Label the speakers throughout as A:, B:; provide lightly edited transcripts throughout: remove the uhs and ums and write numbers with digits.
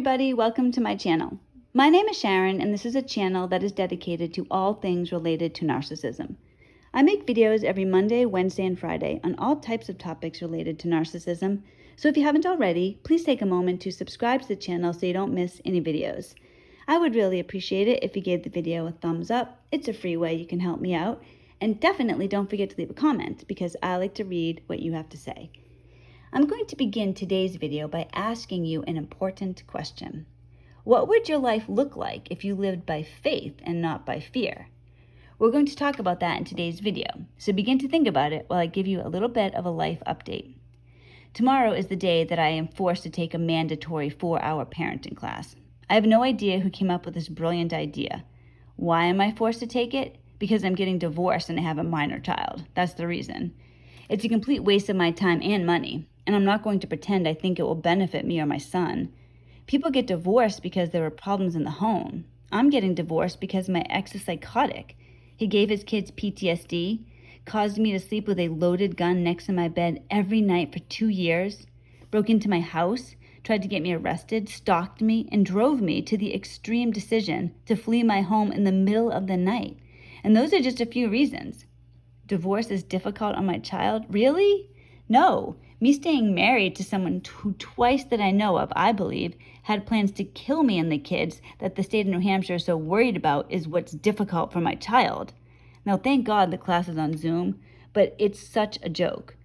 A: everybody, welcome to my channel. My name is Sharon and this is a channel that is dedicated to all things related to narcissism. I make videos every Monday, Wednesday, and Friday on all types of topics related to narcissism, so if you haven't already, please take a moment to subscribe to the channel so you don't miss any videos. I would really appreciate it if you gave the video a thumbs up. It's a free way you can help me out, and definitely don't forget to leave a comment because I like to read what you have to say. I'm going to begin today's video by asking you an important question. What would your life look like if you lived by faith and not by fear? We're going to talk about that in today's video, so begin to think about it while I give you a little bit of a life update. Tomorrow is the day that I am forced to take a mandatory 4-hour parenting class. I have no idea who came up with this brilliant idea. Why am I forced to take it? Because I'm getting divorced and I have a minor child. That's the reason. It's a complete waste of my time and money, and I'm not going to pretend I think it will benefit me or my son. People get divorced because there were problems in the home. I'm getting divorced because my ex is psychotic. He gave his kids PTSD, caused me to sleep with a loaded gun next to my bed every night for 2 years, broke into my house, tried to get me arrested, stalked me, and drove me to the extreme decision to flee my home in the middle of the night. And those are just a few reasons. Divorce is difficult on my child? Really? No. Me staying married to someone who twice that I know of, I believe, had plans to kill me and the kids that the state of New Hampshire is so worried about is what's difficult for my child. Now, thank God the class is on Zoom, but it's such a joke.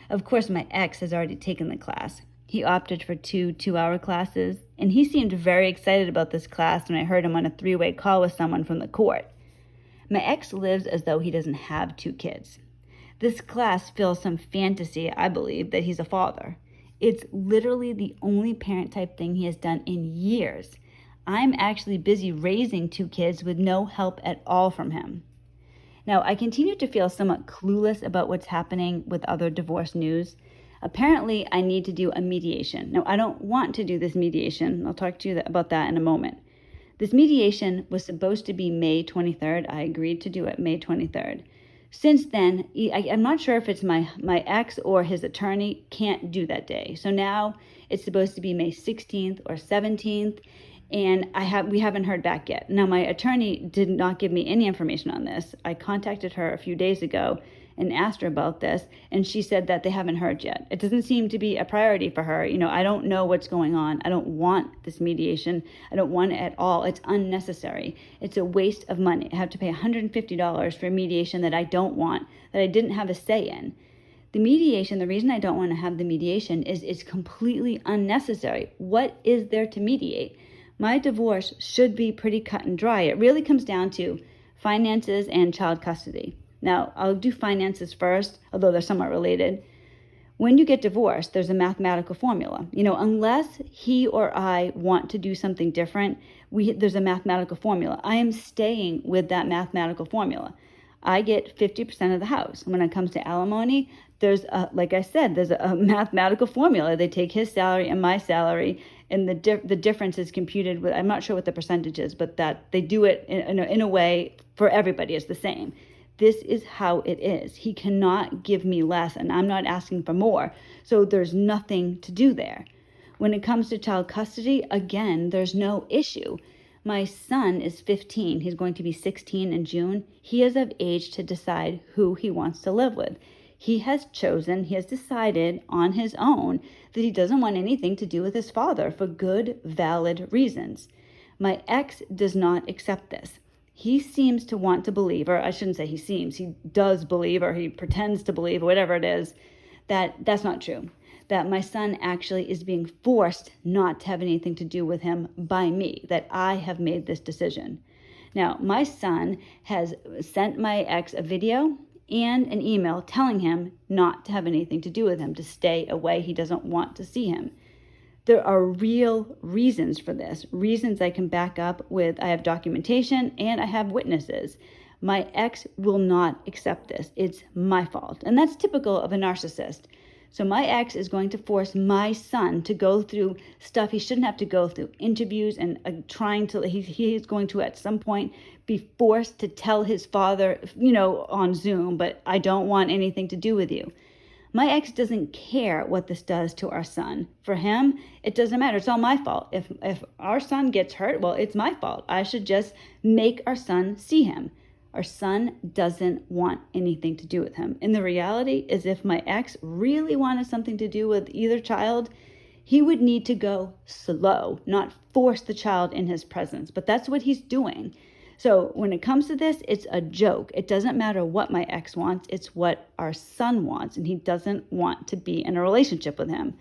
A: Of course, my ex has already taken the class. He opted for 2 2-hour classes, and he seemed very excited about this class when I heard him on a 3-way call with someone from the court. My ex lives as though he doesn't have 2 kids. This class fills some fantasy, I believe, that he's a father. It's literally the only parent type thing he has done in years. I'm actually busy raising 2 kids with no help at all from him. Now, I continue to feel somewhat clueless about what's happening with other divorce news. Apparently, I need to do a mediation. Now, I don't want to do this mediation. I'll talk to you about that in a moment. This mediation was supposed to be May 23rd. I agreed to do it May 23rd. Since then, I'm not sure if it's my ex or his attorney can't do that day. So now it's supposed to be May 16th or 17th, and we haven't heard back yet. Now, my attorney did not give me any information on this. I contacted her a few days ago and asked her about this, and she said that they haven't heard yet. It doesn't seem to be a priority for her. I don't know what's going on. I don't want this mediation. I don't want it at all. It's unnecessary. It's a waste of money. I have to pay $150 for a mediation that I don't want, that I didn't have a say in. The mediation, the reason I don't want to have the mediation is it's completely unnecessary. What is there to mediate? My divorce should be pretty cut and dry. It really comes down to finances and child custody. Now, I'll do finances first, although they're somewhat related. When you get divorced, there's a mathematical formula. Unless he or I want to do something different, there's a mathematical formula. I am staying with that mathematical formula. I get 50% of the house. When it comes to alimony, there's like I said, there's a mathematical formula. They take his salary and my salary, and the difference is computed with, I'm not sure what the percentage is, but that they do it in a way for everybody is the same. This is how it is. He cannot give me less, and I'm not asking for more. So there's nothing to do there. When it comes to child custody, again, there's no issue. My son is 15. He's going to be 16 in June. He is of age to decide who he wants to live with. He has decided on his own that he doesn't want anything to do with his father for good, valid reasons. My ex does not accept this. He seems to want to believe, or I shouldn't say he seems, he does believe, or he pretends to believe, whatever it is, that that's not true. That my son actually is being forced not to have anything to do with him by me, that I have made this decision. Now, my son has sent my ex a video and an email telling him not to have anything to do with him, to stay away. He doesn't want to see him. There are real reasons for this, reasons I can back up with. I have documentation and I have witnesses. My ex will not accept this. It's my fault. And that's typical of a narcissist. So my ex is going to force my son to go through stuff he shouldn't have to go through, interviews, and he is going to at some point be forced to tell his father, on Zoom, but I don't want anything to do with you. My ex doesn't care what this does to our son. For him, it doesn't matter. It's all my fault. If our son gets hurt, well, it's my fault. I should just make our son see him. Our son doesn't want anything to do with him. And the reality is, if my ex really wanted something to do with either child, he would need to go slow, not force the child in his presence. But that's what he's doing. So when it comes to this, it's a joke. It doesn't matter what my ex wants. It's what our son wants, and he doesn't want to be in a relationship with him.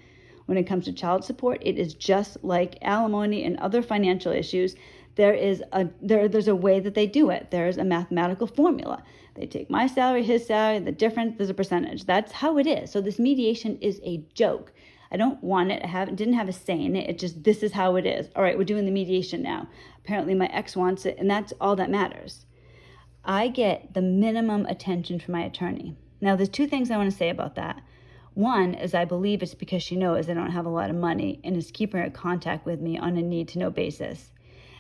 A: When it comes to child support, it is just like alimony and other financial issues. There's a way that they do it. There's a mathematical formula. They take my salary, his salary, the difference, there's a percentage. That's how it is. So this mediation is a joke. I don't want it. Didn't have a say in it. It just, this is how it is. All right, we're doing the mediation now. Apparently my ex wants it, and that's all that matters. I get the minimum attention from my attorney. Now, there's two things I want to say about that. One is I believe it's because she knows I don't have a lot of money and is keeping her contact with me on a need-to-know basis.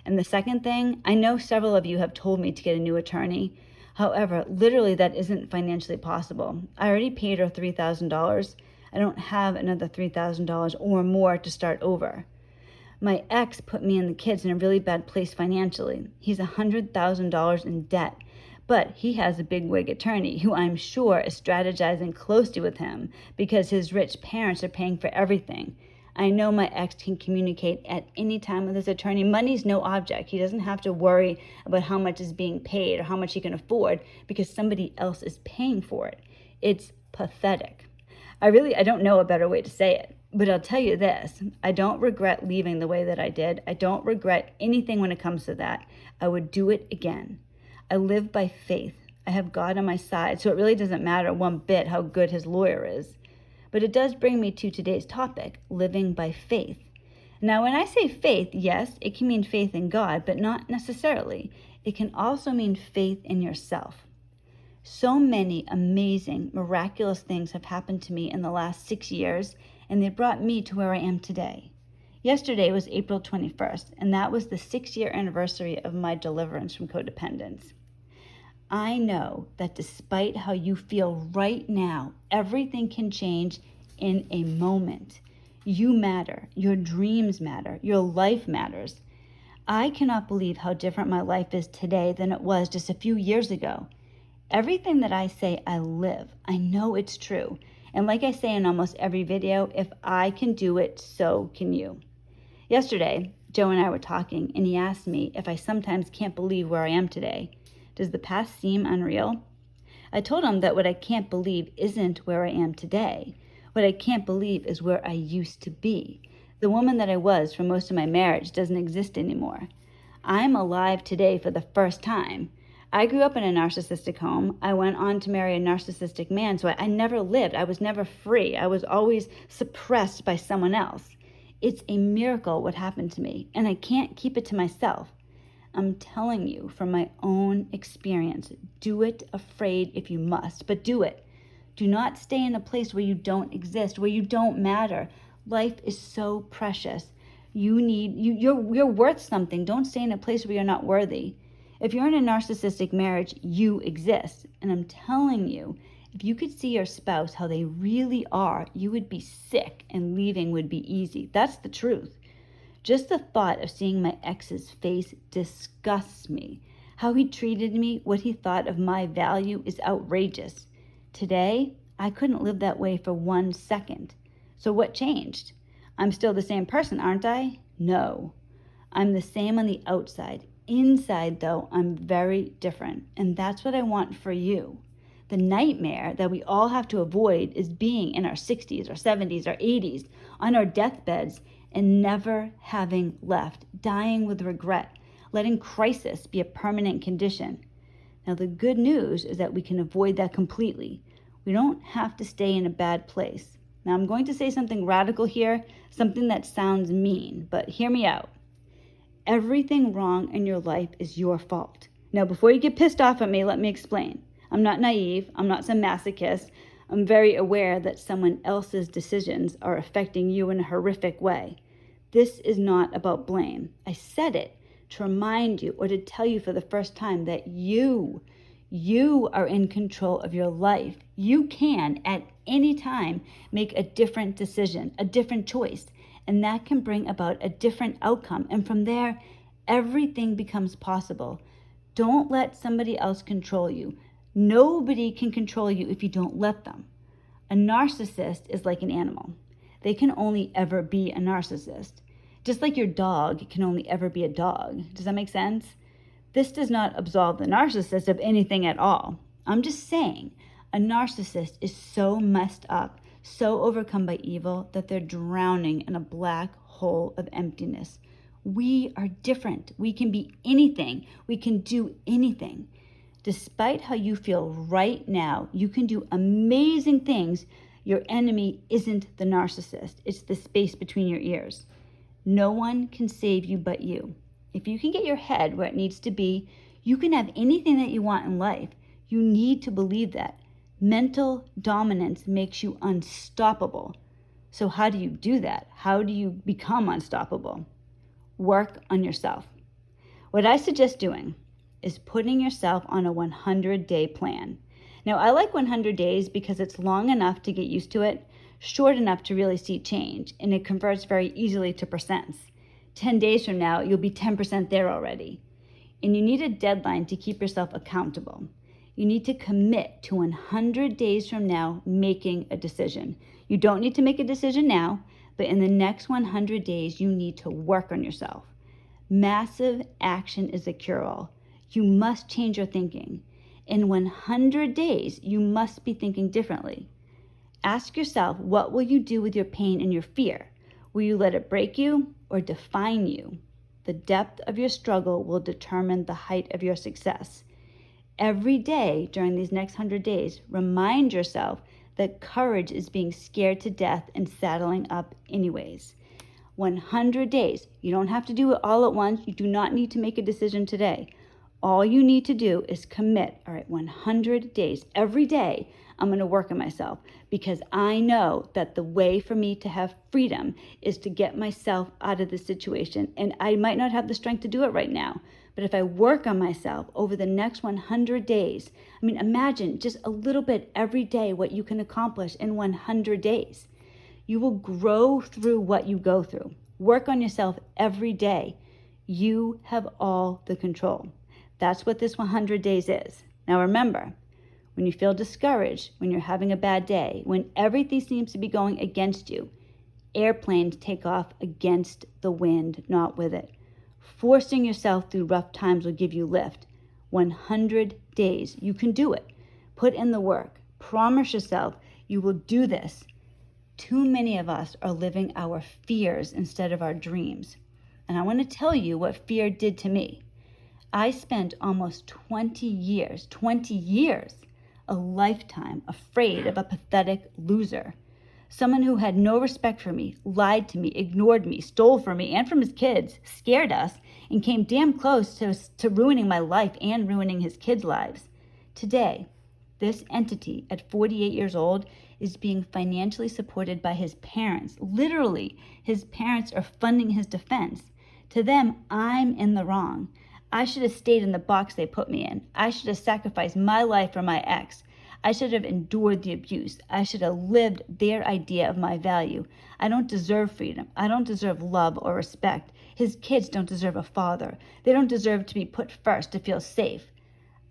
A: And the second thing, I know several of you have told me to get a new attorney. However, literally that isn't financially possible. I already paid her $3,000. I don't have another $3,000 or more to start over. My ex put me and the kids in a really bad place financially. He's $100,000 in debt, but he has a bigwig attorney who I'm sure is strategizing closely with him because his rich parents are paying for everything. I know my ex can communicate at any time with his attorney. Money's no object. He doesn't have to worry about how much is being paid or how much he can afford because somebody else is paying for it. It's pathetic. I don't know a better way to say it, but I'll tell you this. I don't regret leaving the way that I did. I don't regret anything when it comes to that. I would do it again. I live by faith. I have God on my side, so it really doesn't matter one bit how good his lawyer is. But it does bring me to today's topic, living by faith. Now, when I say faith, yes, it can mean faith in God, but not necessarily. It can also mean faith in yourself. So many amazing, miraculous things have happened to me in the last 6 years, and they brought me to where I am today. Yesterday was April 21st, and that was the 6-year anniversary of my deliverance from codependence. I know that despite how you feel right now, everything can change in a moment. You matter. Your dreams matter. Your life matters. I cannot believe how different my life is today than it was just a few years ago. Everything that I say, I live. I know it's true. And like I say in almost every video, if I can do it, so can you. Yesterday, Joe and I were talking, and he asked me if I sometimes can't believe where I am today. Does the past seem unreal? I told him that what I can't believe isn't where I am today. What I can't believe is where I used to be. The woman that I was for most of my marriage doesn't exist anymore. I'm alive today for the first time. I grew up in a narcissistic home. I went on to marry a narcissistic man, so I never lived. I was never free. I was always suppressed by someone else. It's a miracle what happened to me, and I can't keep it to myself. I'm telling you from my own experience, do it afraid if you must, but do it. Do not stay in a place where you don't exist, where you don't matter. Life is so precious. You're worth something. Don't stay in a place where you're not worthy. If you're in a narcissistic marriage, you exist. And I'm telling you, if you could see your spouse how they really are, you would be sick and leaving would be easy. That's the truth. Just the thought of seeing my ex's face disgusts me. How he treated me, what he thought of my value is outrageous. Today, I couldn't live that way for 1 second. So what changed? I'm still the same person, aren't I? No. I'm the same on the outside. Inside, though, I'm very different. And that's what I want for you. The nightmare that we all have to avoid is being in our 60s, our 70s, our 80s, on our deathbeds, and never having left, dying with regret, letting crisis be a permanent condition. Now, the good news is that we can avoid that completely. We don't have to stay in a bad place. Now, I'm going to say something radical here, something that sounds mean, but hear me out. Everything wrong in your life is your fault. Now, before you get pissed off at me, let me explain. I'm not naive. I'm not some masochist. I'm very aware that someone else's decisions are affecting you in a horrific way. This is not about blame. I said it to remind you or to tell you for the first time that you are in control of your life. You can, at any time make a different decision, a different choice, and that can bring about a different outcome. And from there, everything becomes possible. Don't let somebody else control you. Nobody can control you if you don't let them. A narcissist is like an animal. They can only ever be a narcissist. Just like your dog can only ever be a dog. Does that make sense? This does not absolve the narcissist of anything at all. I'm just saying, a narcissist is so messed up, so overcome by evil, that they're drowning in a black hole of emptiness. We are different. We can be anything. We can do anything. Despite how you feel right now, you can do amazing things. Your enemy isn't the narcissist. It's the space between your ears. No one can save you but you. If you can get your head where it needs to be, you can have anything that you want in life. You need to believe that. Mental dominance makes you unstoppable. So how do you do that? How do you become unstoppable? Work on yourself. What I suggest doing is putting yourself on a 100-day plan. Now, I like 100 days because it's long enough to get used to it, short enough to really see change, and it converts very easily to percents. 10 days from now, you'll be 10% there already. And you need a deadline to keep yourself accountable. You need to commit to 100 days from now making a decision. You don't need to make a decision now, but in the next 100 days, you need to work on yourself. Massive action is a cure-all. You must change your thinking. In 100 days, you must be thinking differently. Ask yourself, what will you do with your pain and your fear? Will you let it break you or define you? The depth of your struggle will determine the height of your success. Every day during these next 100 days, remind yourself that courage is being scared to death and saddling up anyways. 100 days. You don't have to do it all at once. You do not need to make a decision today. All you need to do is commit. All right, 100 days. Every day, I'm going to work on myself because I know that the way for me to have freedom is to get myself out of this situation. And I might not have the strength to do it right now. But if I work on myself over the next 100 days, imagine just a little bit every day what you can accomplish in 100 days. You will grow through what you go through. Work on yourself every day. You have all the control. That's what this 100 days is. Now remember, when you feel discouraged, when you're having a bad day, when everything seems to be going against you, airplanes take off against the wind, not with it. Forcing yourself through rough times will give you lift. 100 days. You can do it. Put in the work. Promise yourself you will do this. Too many of us are living our fears instead of our dreams. And I want to tell you what fear did to me. I spent almost 20 years, a lifetime afraid of a pathetic loser. Someone who had no respect for me, lied to me, ignored me, stole from me and from his kids, scared us, and came damn close to ruining my life and ruining his kids' lives. Today, this entity at 48 years old is being financially supported by his parents. Literally, his parents are funding his defense. To them, I'm in the wrong. I should have stayed in the box they put me in. I should have sacrificed my life for my ex. I should have endured the abuse. I should have lived their idea of my value. I don't deserve freedom. I don't deserve love or respect. His kids don't deserve a father. They don't deserve to be put first to feel safe.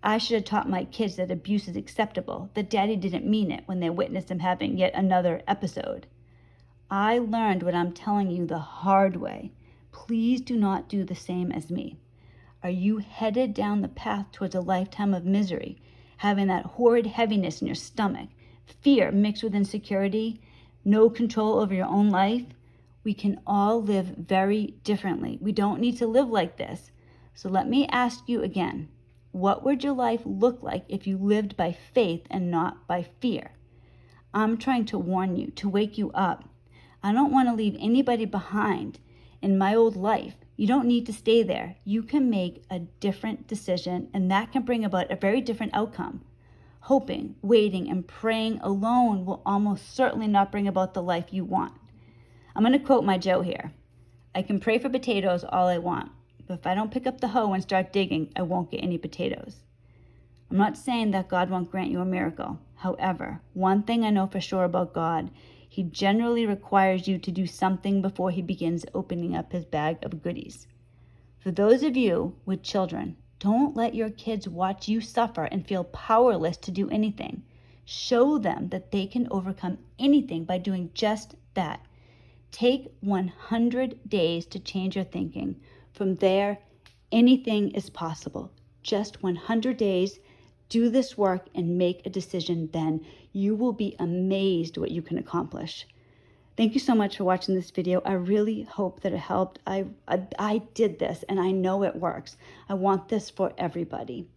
A: I should have taught my kids that abuse is acceptable, that daddy didn't mean it when they witnessed him having yet another episode. I learned what I'm telling you the hard way. Please do not do the same as me. Are you headed down the path towards a lifetime of misery, having that horrid heaviness in your stomach, fear mixed with insecurity, no control over your own life? We can all live very differently. We don't need to live like this. So let me ask you again, what would your life look like if you lived by faith and not by fear? I'm trying to warn you, to wake you up. I don't want to leave anybody behind in my old life. You don't need to stay there. You can make a different decision, and that can bring about a very different outcome. Hoping, waiting, and praying alone will almost certainly not bring about the life you want. I'm going to quote my Joe here. I can pray for potatoes all I want, but if I don't pick up the hoe and start digging, I won't get any potatoes. I'm not saying that God won't grant you a miracle. However, one thing I know for sure about God, He generally requires you to do something before He begins opening up His bag of goodies. For those of you with children, don't let your kids watch you suffer and feel powerless to do anything. Show them that they can overcome anything by doing just that. Take 100 days to change your thinking. From there, anything is possible. Just 100 days. Do this work and make a decision then. You will be amazed what you can accomplish. Thank you so much for watching this video. I really hope that it helped. I did this and I know it works. I want this for everybody.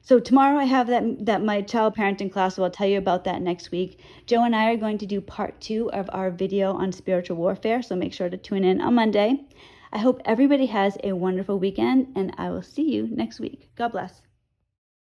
A: So tomorrow I have that my child parenting class, so I'll tell you about that next week. Joe and I are going to do part 2 of our video on spiritual warfare, so make sure to tune in on Monday. I hope everybody has a wonderful weekend, and I will see you next week. God bless.